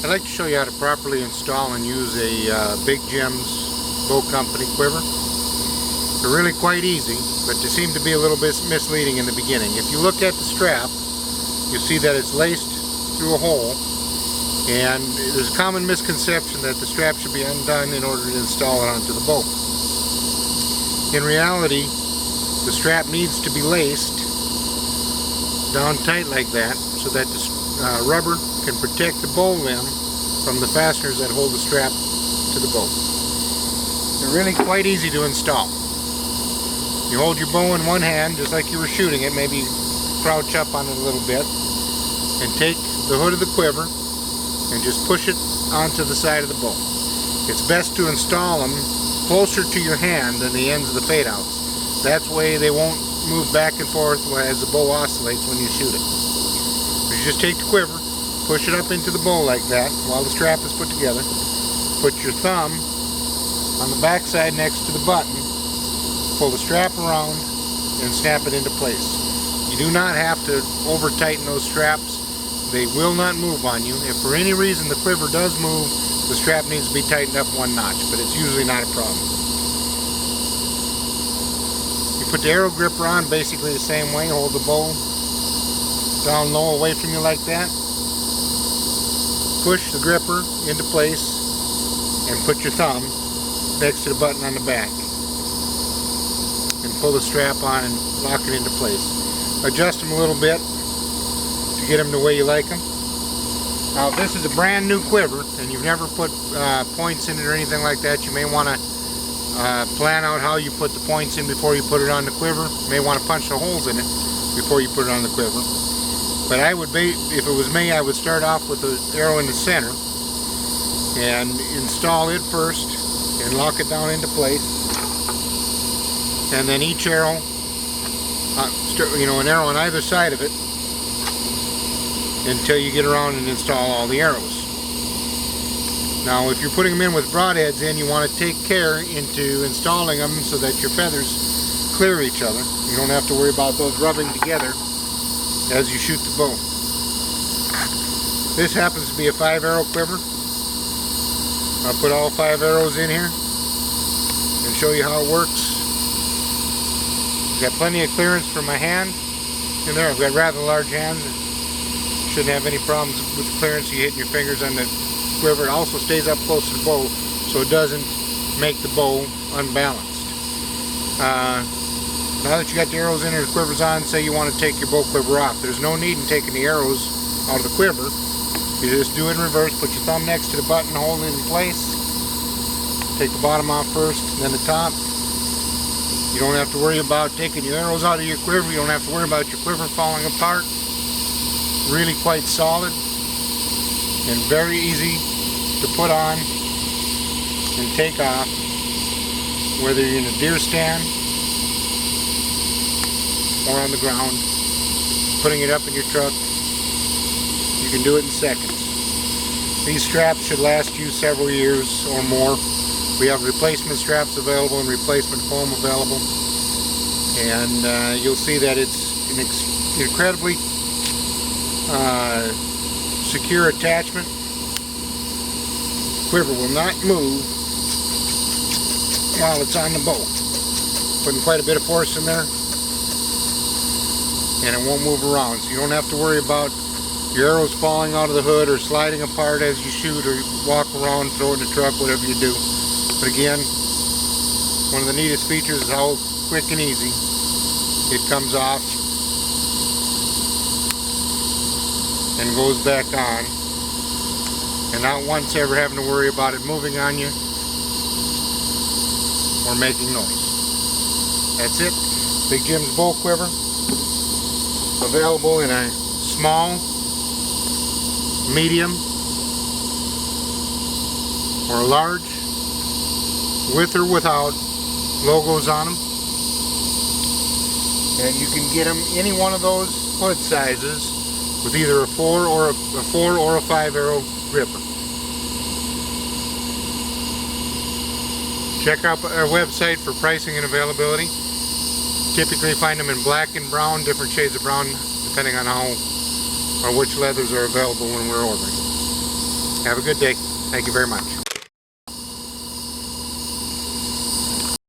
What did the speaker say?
I'd like to show you how to properly install and use a Big Jim's Bow Company quiver. They're really quite easy, but they seem to be a little bit misleading in the beginning. If you look at the strap, you see that it's laced through a hole, and there's a common misconception that the strap should be undone in order to install it onto the bow. In reality, the strap needs to be laced down tight like that so that the rubber can protect the bow limb from the fasteners that hold the strap to the bow. They're really quite easy to install. You hold your bow in one hand just like you were shooting it, maybe crouch up on it a little bit, and take the hood of the quiver and just push it onto the side of the bow. It's best to install them closer to your hand than the ends of the fade outs. That way they won't move back and forth as the bow oscillates when you shoot it. You just take the quiver, push it up into the bow like that while the strap is put together. Put your thumb on the back side next to the button, pull the strap around, and snap it into place. You do not have to over tighten those straps. They will not move on you. If for any reason the quiver does move, the strap needs to be tightened up one notch, but it's usually not a problem. You put the arrow gripper on basically the same way. Hold the bow down low away from you like that. Push the gripper into place and put your thumb next to the button on the back. And pull the strap on and lock it into place. Adjust them a little bit to get them the way you like them. Now, if this is a brand new quiver and you've never put points in it or anything like that, you may want to plan out how you put the points in before you put it on the quiver. You may want to punch the holes in it before you put it on the quiver. But I would be, if it was me, I would start off with the arrow in the center and install it first and lock it down into place. And then each arrow, an arrow on either side of it until you get around and install all the arrows. Now, if you're putting them in with broadheads in, you want to take care into installing them so that your feathers clear each other. You don't have to worry about those rubbing together as you shoot the bow. This happens to be a 5-arrow quiver. I'll put all 5 arrows in here and show you how it works. Got plenty of clearance for my hand in there. I've got rather large hands. Shouldn't have any problems with the clearance. You hitting your fingers on the quiver. It also stays up close to the bow so it doesn't make the bow unbalanced. Now that you got the arrows in and the quiver's on, say you want to take your bow quiver off. There's no need in taking the arrows out of the quiver. You just do it in reverse. Put your thumb next to the button, hold it in place. Take the bottom off first, then the top. You don't have to worry about taking your arrows out of your quiver. You don't have to worry about your quiver falling apart. Really quite solid and very easy to put on and take off, whether you're in a deer stand or on the ground. Putting it up in your truck, you can do it in seconds. These straps should last you several years or more. We have replacement straps available and replacement foam available, and you'll see that it's an incredibly secure attachment. Quiver will not move while it's on the bow. Putting quite a bit of force in there, and it won't move around, so you don't have to worry about your arrows falling out of the hood or sliding apart as you shoot or walk around, throw it in the truck, whatever you do. But again, one of the neatest features is how quick and easy it comes off and goes back on, and not once ever having to worry about it moving on you or making noise. That's it. Big Jim's Bow Quiver, available in a small, medium, or a large, with or without logos on them. And you can get them any one of those hood sizes with either a 4 or a 5-arrow gripper. Check out our website for pricing and availability. Typically find them in black and brown, different shades of brown depending on how or which leathers are available when we're ordering. Have a good day. Thank you very much.